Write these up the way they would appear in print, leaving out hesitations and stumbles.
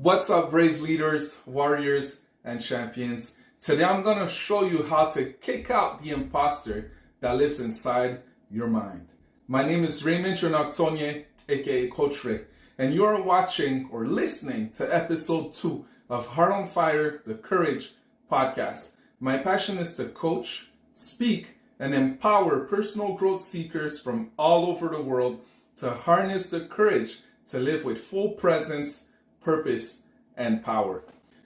What's up, brave leaders, warriors, and champions? Today I'm going to show you how to kick out the imposter that lives inside your mind. My name is Raymond Ndjonok-Tonye, aka Coach Ray, and you are watching or listening to episode 2 of Heart on Fire, the Courage podcast. My passion is to coach, speak, and empower personal growth seekers from all over the world to harness the courage to live with full presence, purpose, and power.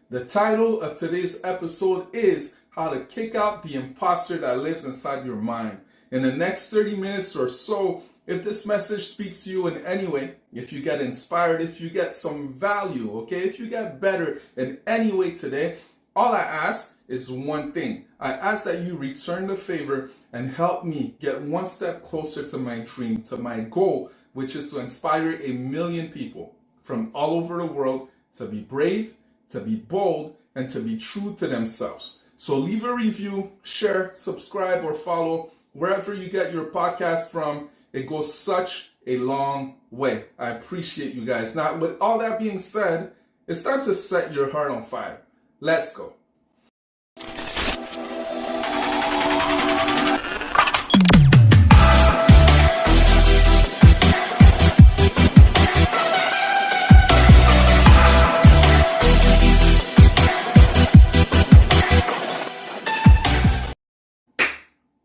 The title of today's episode is How to Kick Out the Imposter That Lives Inside Your Mind. In the next 30 minutes or so, if this message speaks to you in any way, if you get inspired, if you get some value, okay, if you get better in any way today, all I ask is one thing. I ask that you return the favor and help me get one step closer to my dream, to my goal, which is to inspire 1 million people from all over the world to be brave, to be bold, and to be true to themselves. So leave a review, share, subscribe, or follow wherever you get your podcast from. It goes such a long way. I appreciate you guys. Now, with all that being said, it's time to set your heart on fire. Let's go.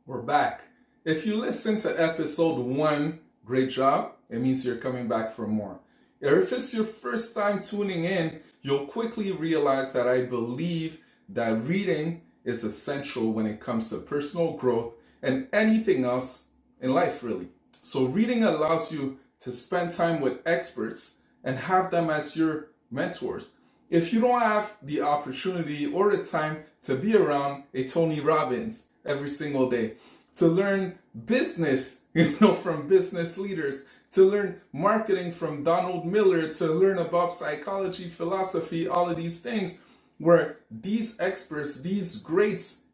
We're back. If you listen to episode 1, great job. It means you're coming back for more. Or if it's your first time tuning in, you'll quickly realize that I believe that reading is essential when it comes to personal growth and anything else in life, really. So reading allows you to spend time with experts and have them as your mentors. If you don't have the opportunity or the time to be around a Tony Robbins every single day, to learn business, from business leaders, to learn marketing from Donald Miller, to learn about psychology, philosophy, all of these things, where these experts, these greats,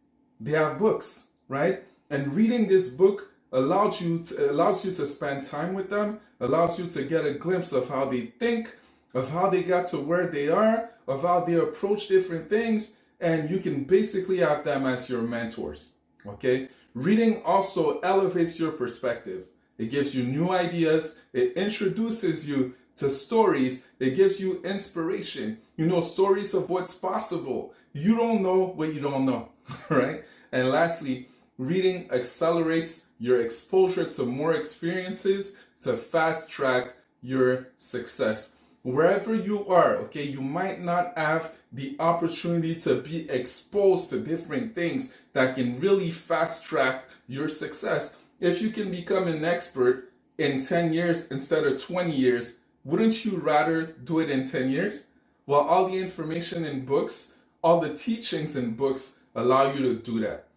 they have books, right? And reading this book allows you to spend time with them, allows you to get a glimpse of how they think, of how they got to where they are, of how they approach different things, and you can basically have them as your mentors, okay? Reading also elevates your perspective. It gives you new ideas. It introduces you to stories. It gives you inspiration. Stories of what's possible. You don't know what you don't know, right? And lastly, reading accelerates your exposure to more experiences to fast track your success. Wherever you are, okay, you might not have the opportunity to be exposed to different things that can really fast track your success. If you can become an expert in 10 years instead of 20 years, wouldn't you rather do it in 10 years? Well, all the information in books, all the teachings in books allow you to do that.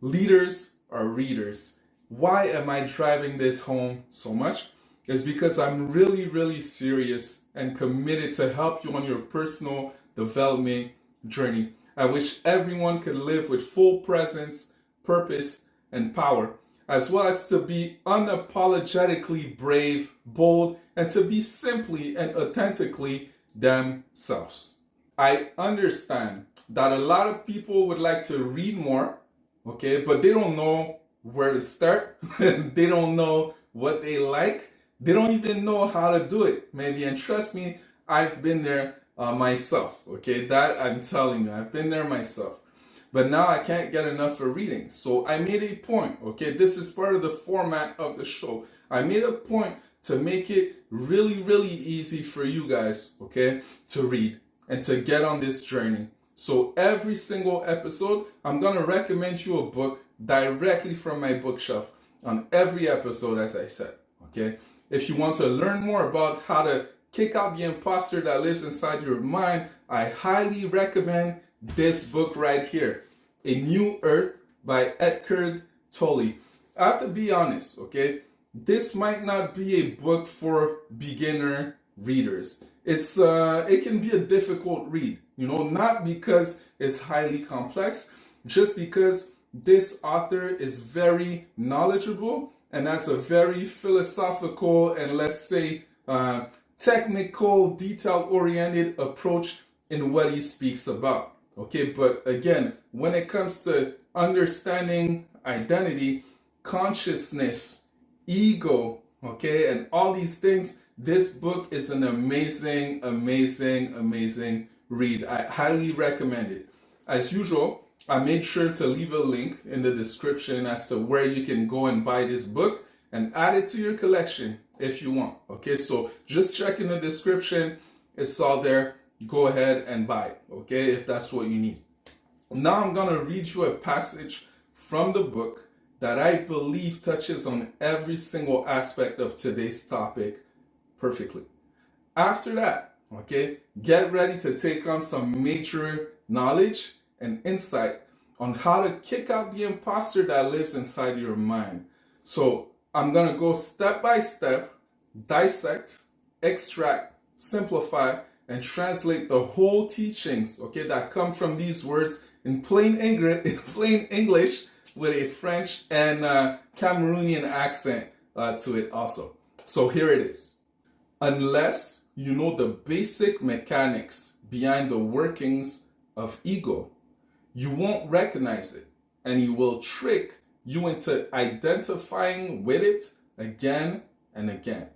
Leaders are readers. Why am I driving this home so much? It's because I'm really, really serious and committed to help you on your personal development journey. I wish everyone could live with full presence, purpose, and power, as well as to be unapologetically brave, bold, and to be simply and authentically themselves. I understand that a lot of people would like to read more, okay, but they don't know where to start. They don't know what they like. They don't even know how to do it, maybe. And trust me, I've been there myself, okay? That I'm telling you, I've been there myself. But now I can't get enough of reading. So I made a point, okay? This is part of the format of the show. I made a point to make it really, really easy for you guys, okay, to read and to get on this journey. So every single episode, I'm going to recommend you a book directly from my bookshelf on every episode, as I said, okay? If you want to learn more about how to kick out the imposter that lives inside your mind, I highly recommend this book right here, A New Earth by Eckhart Tolle. I have to be honest, okay? This might not be a book for beginner readers. It can be a difficult read, not because it's highly complex, just because this author is very knowledgeable and has a very philosophical and, let's say, technical, detail-oriented approach in what he speaks about. Okay, but again, when it comes to understanding identity, consciousness, ego, okay, and all these things, this book is an amazing, amazing, amazing read. I highly recommend it. As usual, I made sure to leave a link in the description as to where you can go and buy this book and add it to your collection if you want. Okay, so just check in the description. It's all there. Go ahead and buy it, okay, if that's what you need. Now I'm going to read you a passage from the book that I believe touches on every single aspect of today's topic perfectly. After that, okay, get ready to take on some major knowledge and insight on how to kick out the imposter that lives inside your mind. So I'm going to go step by step, dissect, extract, simplify, and translate the whole teachings, okay, that come from these words in plain English with a French and Cameroonian accent to it also. So here it is. Unless you know the basic mechanics behind the workings of ego, you won't recognize it, and it will trick you into identifying with it again and again.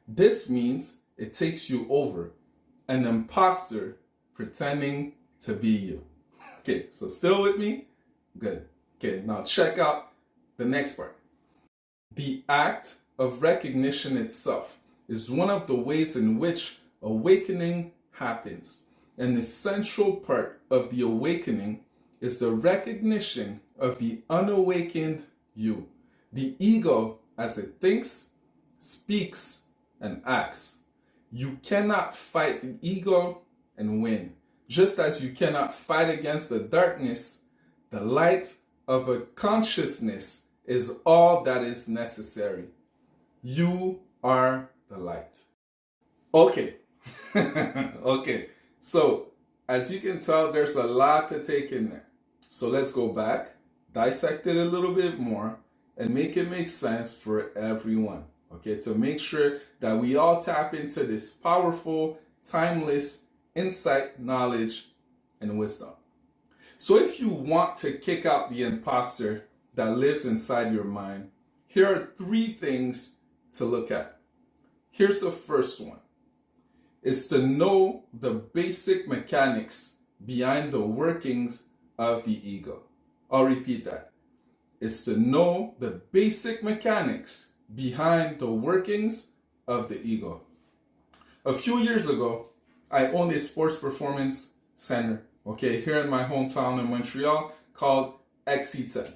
This means it takes you over, an imposter pretending to be you. Okay, so still with me? Good. Okay, now check out the next part. The act of recognition itself is one of the ways in which awakening happens. An essential part of the awakening is the recognition of the unawakened you, the ego as it thinks, speaks, and acts. You cannot fight the ego and win. Just as you cannot fight against the darkness, the light of a consciousness is all that is necessary. You are the light. Okay. Okay. So, as you can tell, there's a lot to take in there. So let's go back, dissect it a little bit more, and make it make sense for everyone. Okay, to make sure that we all tap into this powerful, timeless insight, knowledge, and wisdom. So if you want to kick out the imposter that lives inside your mind, here are 3 things to look at. Here's the first one. It's to know the basic mechanics behind the workings of the ego. I'll repeat that. It's to know the basic mechanics behind the workings of the ego. A few years ago, I owned a sports performance center, okay, here in my hometown in Montreal called Eckhart.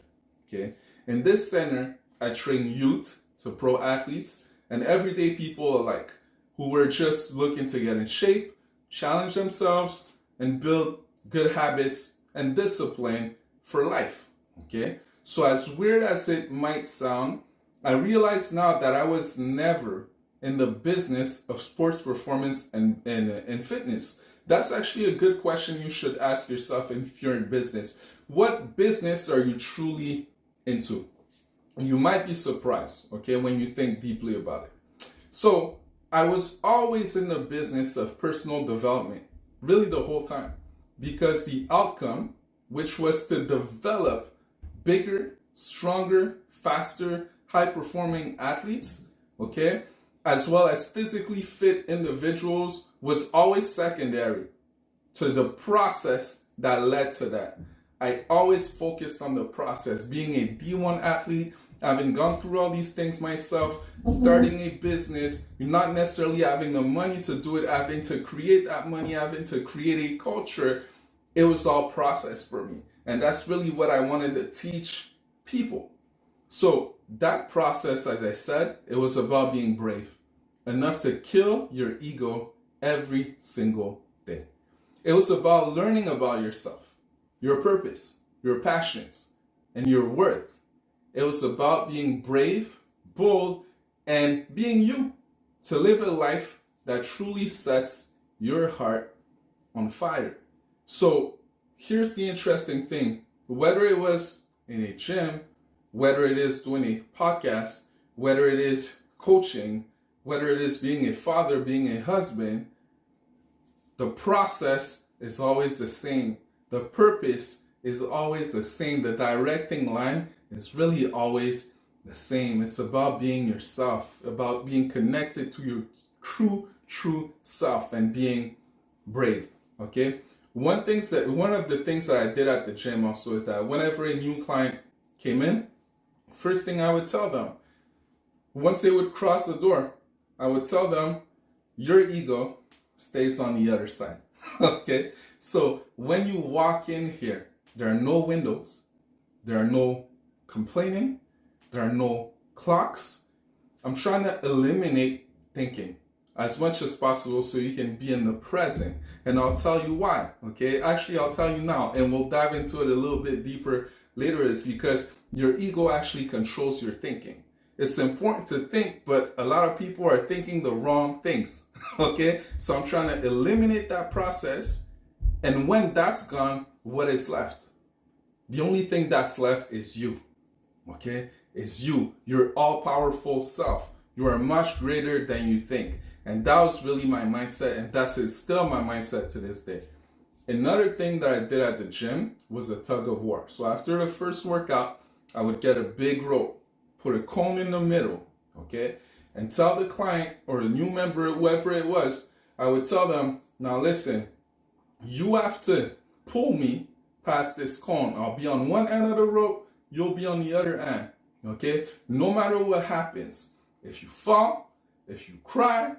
Okay, in this center, I train youth to pro athletes and everyday people alike who were just looking to get in shape, challenge themselves, and build good habits and discipline for life. Okay, so as weird as it might sound, I realize now that I was never in the business of sports performance and fitness. That's actually a good question you should ask yourself if you're in business. What business are you truly into? You might be surprised, okay, when you think deeply about it. So I was always in the business of personal development, really the whole time, because the outcome, which was to develop bigger, stronger, faster, high-performing athletes, okay, as well as physically fit individuals, was always secondary to the process that led to that. I always focused on the process. Being a D1 athlete, having gone through all these things myself, starting a business, not necessarily having the money to do it, having to create that money, having to create a culture, it was all process for me. And that's really what I wanted to teach people. So that process, as I said, it was about being brave, enough to kill your ego every single day. It was about learning about yourself, your purpose, your passions, and your worth. It was about being brave, bold, and being you, to live a life that truly sets your heart on fire. So here's the interesting thing. Whether it was in a gym, whether it is doing a podcast, whether it is coaching, whether it is being a father, being a husband, the process is always the same. The purpose is always the same. The directing line is really always the same. It's about being yourself, about being connected to your true self and being brave. Okay? One of the things that I did at the gym also is that whenever a new client came in, first thing I would tell them, once they would cross the door, I would tell them, your ego stays on the other side. Okay? So when you walk in here, there are no windows, there are no complaining, there are no clocks. I'm trying to eliminate thinking as much as possible so you can be in the present. And I'll tell you why. Okay? Actually, I'll tell you now, and we'll dive into it a little bit deeper later. Is because your ego actually controls your thinking. It's important to think, but a lot of people are thinking the wrong things. Okay? So I'm trying to eliminate that process. And when that's gone, what is left? The only thing that's left is you. Okay? It's you. Your all-powerful self. You are much greater than you think. And that was really my mindset, and that's still my mindset to this day. Another thing that I did at the gym was a tug of war. So after the first workout, I would get a big rope, put a cone in the middle, okay? And tell the client or the new member, whoever it was, I would tell them, now listen, you have to pull me past this cone. I'll be on one end of the rope, you'll be on the other end, okay? No matter what happens, if you fall, if you cry,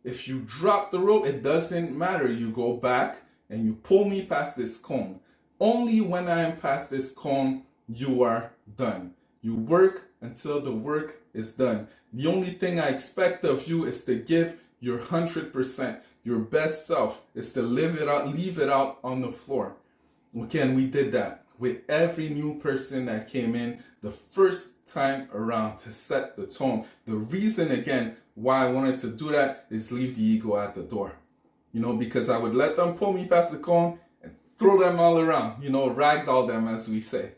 if you drop the rope, it doesn't matter. You go back and you pull me past this cone. Only when I am past this cone, you are done. You work until the work is done. The only thing I expect of you is to give your 100%. Your best self is to leave it out on the floor. Okay, and we did that with every new person that came in the first time around to set the tone. The reason, again, why I wanted to do that is leave the ego at the door. You know, because I would let them pull me past the cone and throw them all around, you know, ragdoll them, as we say.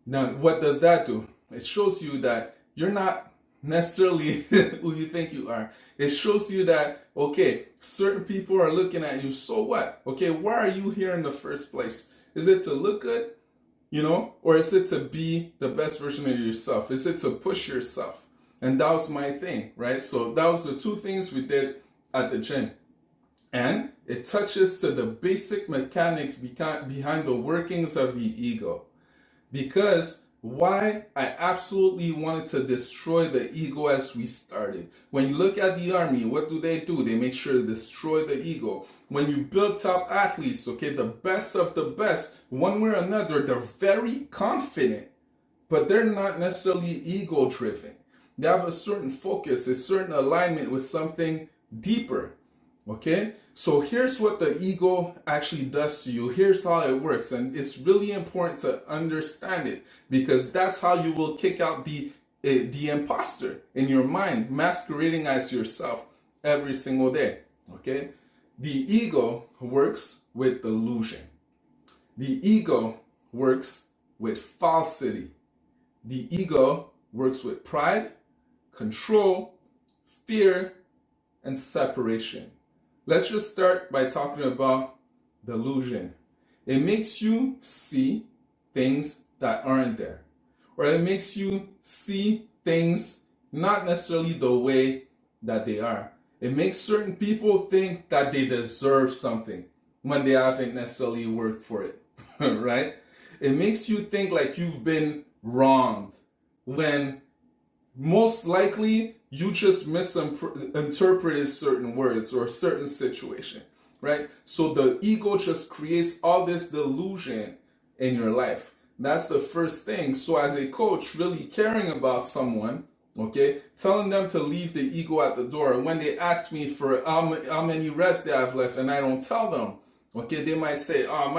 Now, what does that do? It shows you that you're not necessarily who you think you are. It shows you that, okay, certain people are looking at you, so what? Okay, why are you here in the first place? Is it to look good, you know, or is it to be the best version of yourself? Is it to push yourself? And that was my thing, right? So that was the two things we did at the gym. And it touches to the basic mechanics behind the workings of the ego. Because why I absolutely wanted to destroy the ego as we started. When you look at the army, what do? They make sure to destroy the ego. When you build top athletes, okay, the best of the best, one way or another, they're very confident, but they're not necessarily ego driven. They have a certain focus, a certain alignment with something deeper. Okay? So here's what the ego actually does to you. Here's how it works. And it's really important to understand it, because that's how you will kick out the imposter in your mind, masquerading as yourself every single day. Okay? The ego works with delusion. The ego works with falsity. The ego works with pride, control, fear, and separation. Let's just start by talking about delusion. It makes you see things that aren't there. Or it makes you see things not necessarily the way that they are. It makes certain people think that they deserve something when they haven't necessarily worked for it, right? It makes you think like you've been wronged when most likely you just misinterpreted certain words or certain situation, right? So the ego just creates all this delusion in your life. That's the first thing. So as a coach, really caring about someone, okay, telling them to leave the ego at the door. When they ask me for how many reps they have left and I don't tell them, okay, they might say, oh,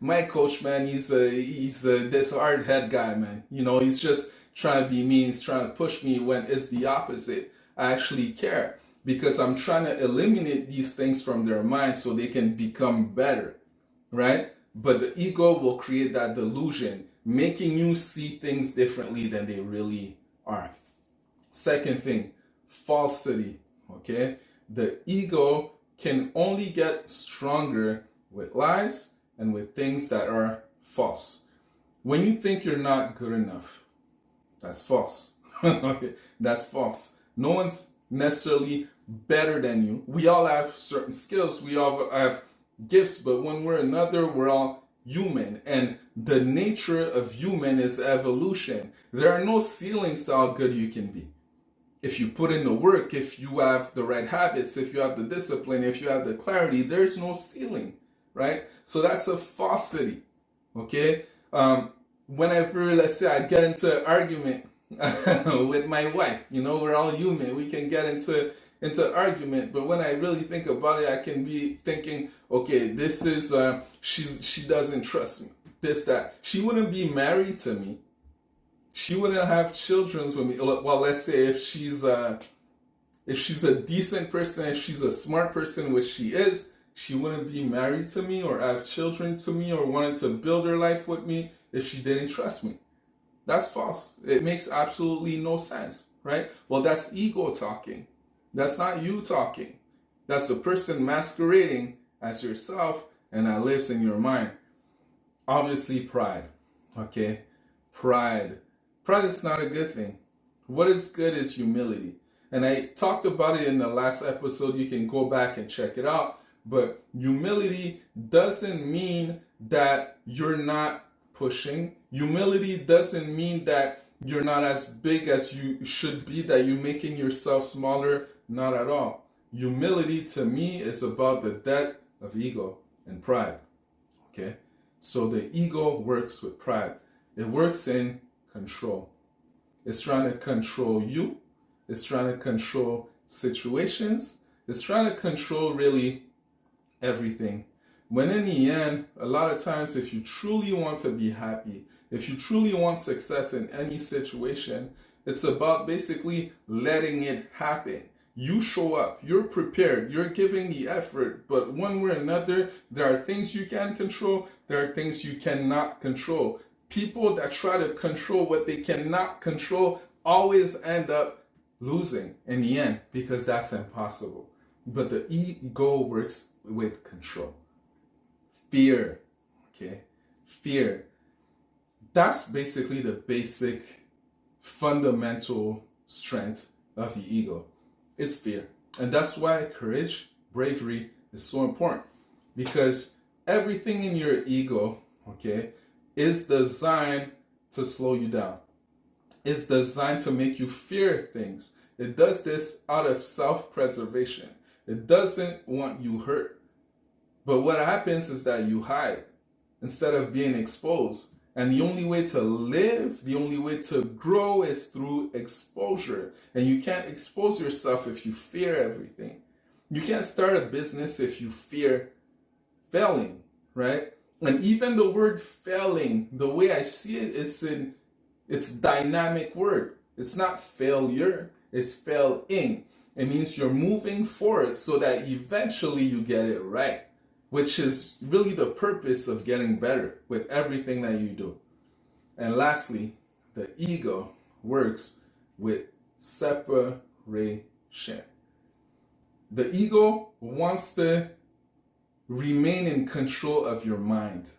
my coach, man, he's this hard head guy, man. You know, he's just trying to be mean, he's trying to push me, when it's the opposite. I actually care because I'm trying to eliminate these things from their mind so they can become better, right? But the ego will create that delusion, making you see things differently than they really are. Second thing, falsity. okay? The ego can only get stronger with lies and with things that are false. When you think you're not good enough, that's false. Okay, that's false. No one's necessarily better than you. We all have certain skills. We all have gifts, but when we're another, we're all human. And the nature of human is evolution. There are no ceilings to how good you can be. If you put in the work, if you have the right habits, if you have the discipline, if you have the clarity, there's no ceiling, right? So that's a falsity, okay? Whenever, let's say, I get into an argument with my wife, we're all human. We can get into argument, but when I really think about it, I can be thinking, okay, this is she doesn't trust me. This, that. She wouldn't be married to me. She wouldn't have children with me. Well, let's say if she's a decent person, if she's a smart person, which she is, she wouldn't be married to me or have children to me or wanted to build her life with me if she didn't trust me. That's false. It makes absolutely no sense, right? Well, that's ego talking. That's not you talking. That's a person masquerading as yourself, and that lives in your mind. Obviously, pride, okay? Pride is not a good thing. What is good is humility. And I talked about it in the last episode. You can go back and check it out. But humility doesn't mean that you're not pushing. Humility doesn't mean that you're not as big as you should be, that you're making yourself smaller. Not at all. Humility to me is about the death of ego and pride. Okay? So the ego works with pride. It works in control. It's trying to control you. It's trying to control situations. It's trying to control really everything. When in the end, a lot of times, if you truly want to be happy, if you truly want success in any situation, it's about basically letting it happen. You show up, you're prepared, you're giving the effort, but one way or another, there are things you can control, there are things you cannot control. People that try to control what they cannot control always end up losing in the end, because that's impossible. But the ego works with control. Fear, okay? Fear. That's basically the basic fundamental strength of the ego. It's fear. And that's why courage, bravery is so important. Because everything in your ego, okay, is designed to slow you down. It's designed to make you fear things. It does this out of self-preservation. It doesn't want you hurt. But what happens is that you hide instead of being exposed. And the only way to live, the only way to grow is through exposure. And you can't expose yourself if you fear everything. You can't start a business if you fear failing, right? And even the word failing, the way I see it, it's dynamic word. It's not failure, it's failing. It means you're moving forward so that eventually you get it right, which is really the purpose of getting better with everything that you do. And lastly, the ego works with separation. The ego wants to remain in control of your mind.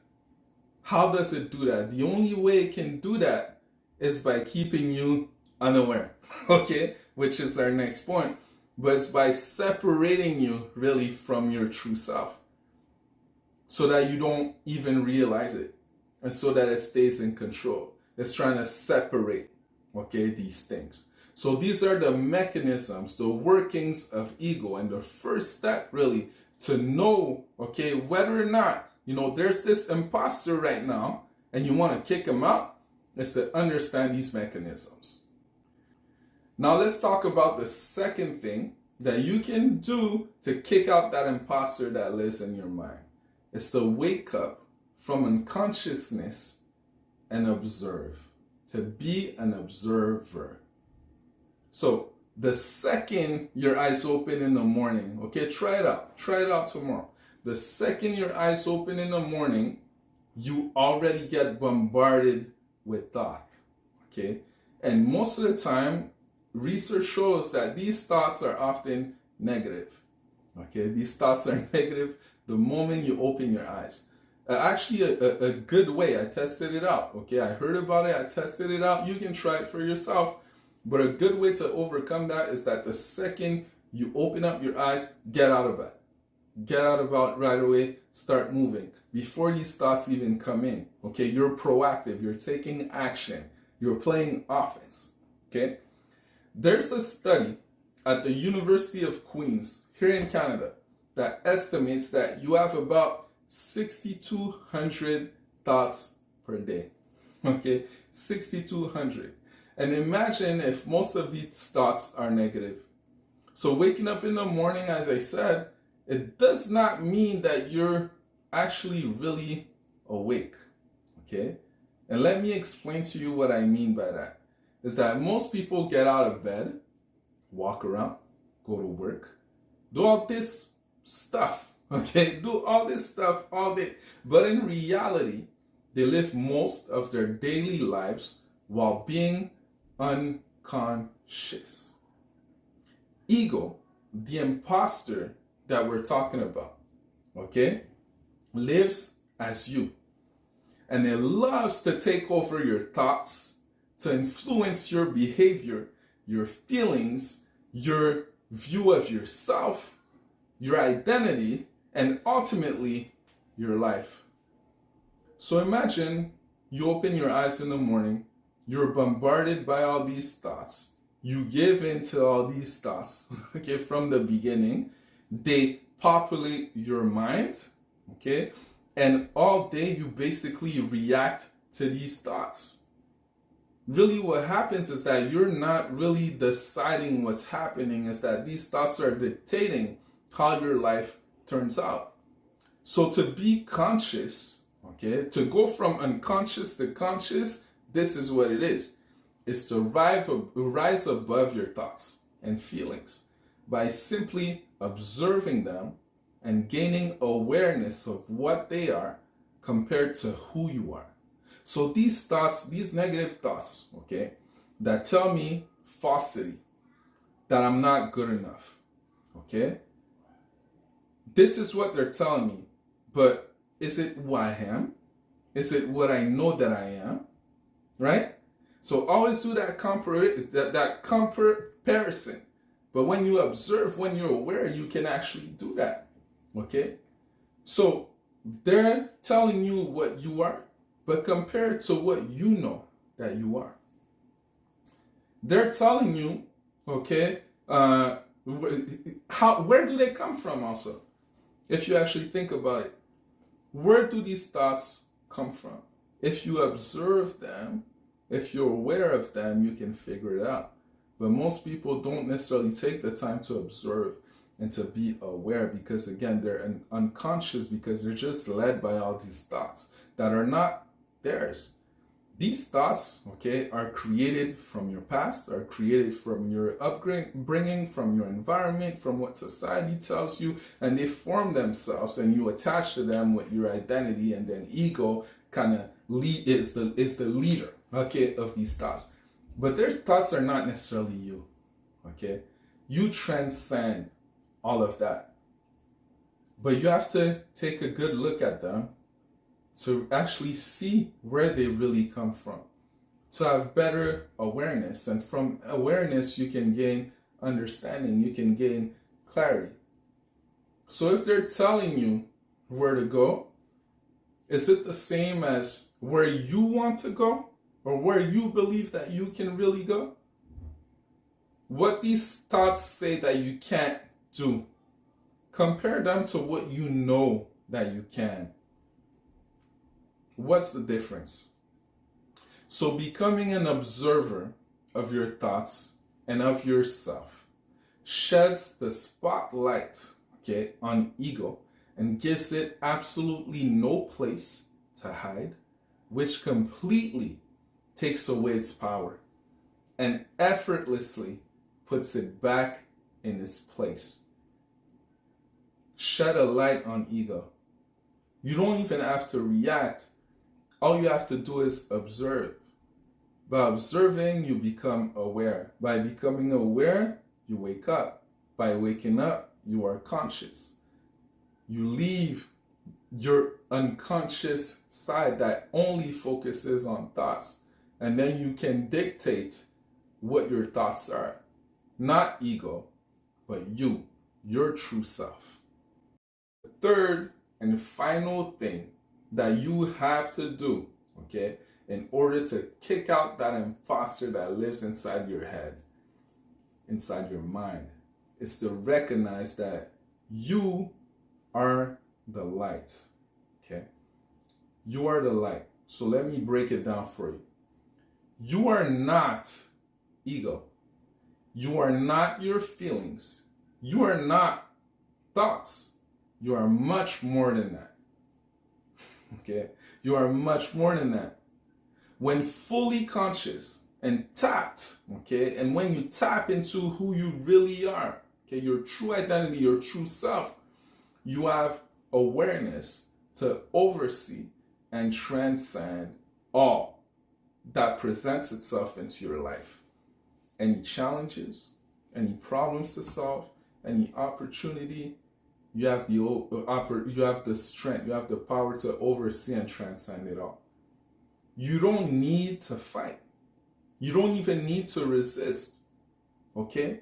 How does it do that? The only way it can do that is by keeping you unaware, okay? Which is our next point. But it's by separating you really from your true self, so that you don't even realize it, and so that it stays in control. It's trying to separate, okay, these things. So these are the mechanisms, the workings of ego. And the first step really to know, okay, whether or not, there's this imposter right now and you want to kick him out, is to understand these mechanisms. Now let's talk about the second thing that you can do to kick out that imposter that lives in your mind. It's to wake up from unconsciousness and observe. To be an observer. So the second your eyes open in the morning, okay, try it out. Try it out tomorrow. The second your eyes open in the morning, you already get bombarded with thought, okay? And most of the time, research shows that these thoughts are often negative. Okay, these thoughts are negative the moment you open your eyes. Actually, a good way, I tested it out. Okay, I heard about it, I tested it out. You can try it for yourself. But a good way to overcome that is that the second you open up your eyes, get out of bed. Get out of bed right away, start moving before these thoughts even come in. Okay, you're proactive, you're taking action, you're playing offense. Okay, there's a study at the University of Queens here in Canada that estimates that you have about 6,200 thoughts per day. Okay, 6,200. And imagine if most of these thoughts are negative. So waking up in the morning, as I said, it does not mean that you're actually really awake. Okay? And let me explain to you what I mean by that. Is that most people get out of bed, walk around, go to work, do all this stuff. Okay? Do all this stuff all day. But in reality, they live most of their daily lives while being unconscious. Ego, the imposter that we're talking about, okay, lives as you. And it loves to take over your thoughts, to influence your behavior, your feelings, your view of yourself, your identity, and ultimately your life. So imagine you open your eyes in the morning, you're bombarded by all these thoughts. You give in to all these thoughts, okay, from the beginning. They populate your mind, okay? And all day you basically react to these thoughts. Really what happens is that you're not really deciding what's happening, is that these thoughts are dictating how your life turns out. So to be conscious, okay, to go from unconscious to conscious, this is what it is. It's to rise above your thoughts and feelings by simply observing them and gaining awareness of what they are compared to who you are. So these thoughts, these negative thoughts, okay, that tell me falsity, that I'm not good enough, okay? This is what they're telling me, but is it who I am? Is it what I know that I am? Right? So always do that comparison. But when you observe, when you're aware, you can actually do that. Okay? So they're telling you what you are, but compared to what you know that you are. They're telling you, okay, where do they come from also? If you actually think about it, where do these thoughts come from? If you observe them, if you're aware of them, you can figure it out. But most people don't necessarily take the time to observe and to be aware, because again, they're unconscious, because they're just led by all these thoughts that are not theirs. These thoughts, okay, are created from your past, are created from your upbringing, from your environment, from what society tells you, and they form themselves, and you attach to them with your identity, and then ego kind of is the leader, okay, of these thoughts. But their thoughts are not necessarily you, okay? You transcend all of that. But you have to take a good look at them to actually see where they really come from, to have better awareness. And from awareness, you can gain understanding, you can gain clarity. So if they're telling you where to go, is it the same as where you want to go, or where you believe that you can really go? What these thoughts say that you can't do, compare them to what you know that you can. What's the difference? So becoming an observer of your thoughts and of yourself sheds the spotlight, okay, on ego and gives it absolutely no place to hide, which completely takes away its power and effortlessly puts it back in its place. Shed a light on ego. You don't even have to react. All you have to do is observe. By observing, you become aware. By becoming aware, you wake up. By waking up, you are conscious. You leave your unconscious side that only focuses on thoughts. And then you can dictate what your thoughts are. Not ego, but you, your true self. The third and final thing that you have to do, okay, in order to kick out that imposter that lives inside your head, inside your mind, is to recognize that you are the light. Okay? You are the light. So let me break it down for you. You are not ego. You are not your feelings. You are not thoughts. You are much more than that. Okay? You are much more than that. When fully conscious and tapped, okay, and when you tap into who you really are, okay, your true identity, your true self, you have awareness to oversee and transcend all that presents itself into your life. Any challenges, any problems to solve, any opportunity, you have the strength, you have the power to oversee and transcend it all. You don't need to fight. You don't even need to resist. Okay?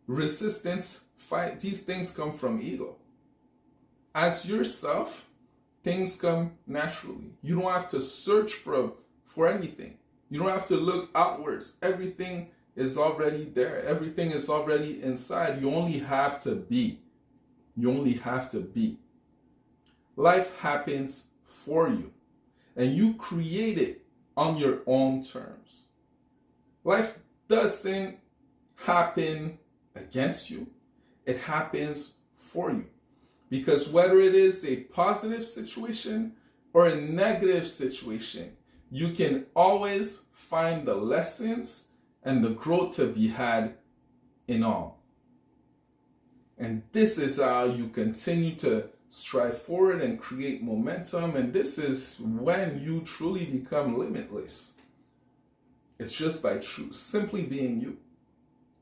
Resistance, fight, these things come from ego. As yourself, things come naturally. You don't have to search for anything. You don't have to look outwards. Everything is already there. Everything is already inside. You only have to be. You only have to be. Life happens for you, and you create it on your own terms. Life doesn't happen against you. It happens for you. Because whether it is a positive situation or a negative situation, you can always find the lessons and the growth to be had in all. And this is how you continue to strive forward and create momentum. And this is when you truly become limitless. It's just by simply being you.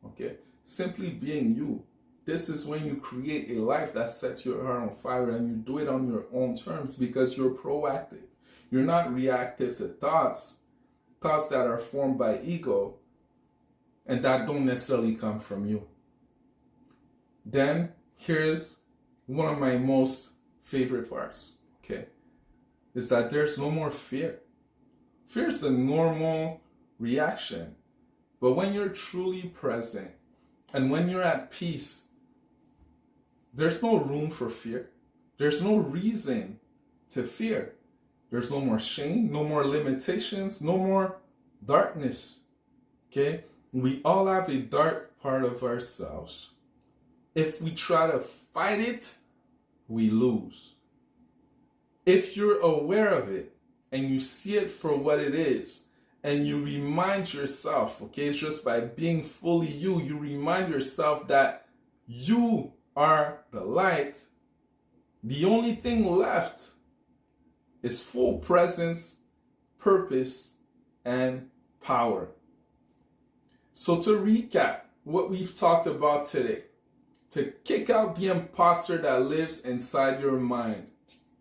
Okay? Simply being you. This is when you create a life that sets your heart on fire, and you do it on your own terms because you're proactive. You're not reactive to thoughts that are formed by ego and that don't necessarily come from you. Then here's one of my most favorite parts, okay, is that there's no more fear. Fear is a normal reaction. But when you're truly present and when you're at peace, there's no room for fear. There's no reason to fear. There's no more shame, no more limitations, no more darkness. Okay? We all have a dark part of ourselves. If we try to fight it, we lose. If you're aware of it and you see it for what it is, and you remind yourself, okay, just by being fully you, you remind yourself that you are the light, the only thing left is full presence, purpose, and power. So to recap what we've talked about today, to kick out the imposter that lives inside your mind,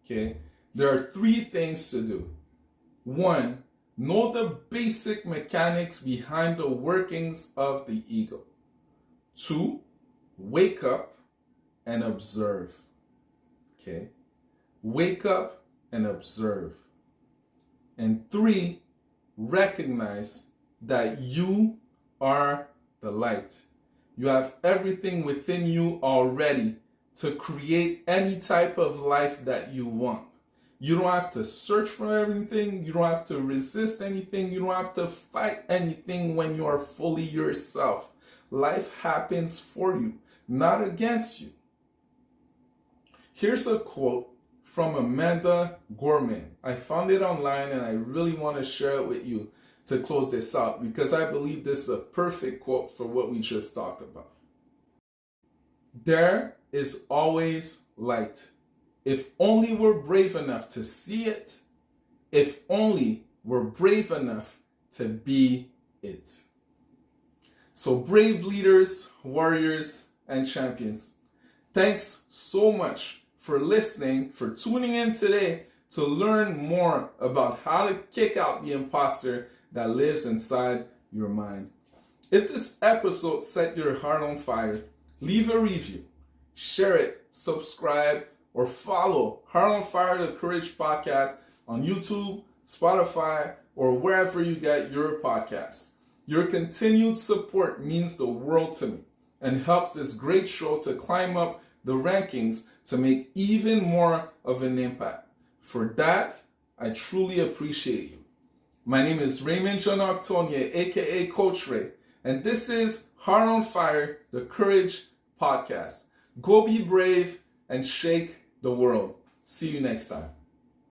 okay, there are 3 things to do. 1, know the basic mechanics behind the workings of the ego. 2, wake up and observe. Okay? Wake up and observe. And 3, recognize that you are the light. You have everything within you already to create any type of life that you want. You don't have to search for everything. You don't have to resist anything. You don't have to fight anything when you are fully yourself. Life happens for you, not against you. Here's a quote from Amanda Gorman. I found it online and I really want to share it with you to close this out because I believe this is a perfect quote for what we just talked about. There is always light. If only we're brave enough to see it, if only we're brave enough to be it. So brave leaders, warriors, and champions, thanks so much for listening, for tuning in today to learn more about how to kick out the imposter that lives inside your mind. If this episode set your heart on fire, leave a review, share it, subscribe, or follow Heart on Fire the Courage podcast on YouTube, Spotify, or wherever you get your podcasts. Your continued support means the world to me and helps this great show to climb up the rankings to make even more of an impact. For that, I truly appreciate you. My name is Raymond Ndjonok-Tonye, aka Coach Ray, and this is Heart on Fire, the Courage podcast. Go be brave and shake the world. See you next time.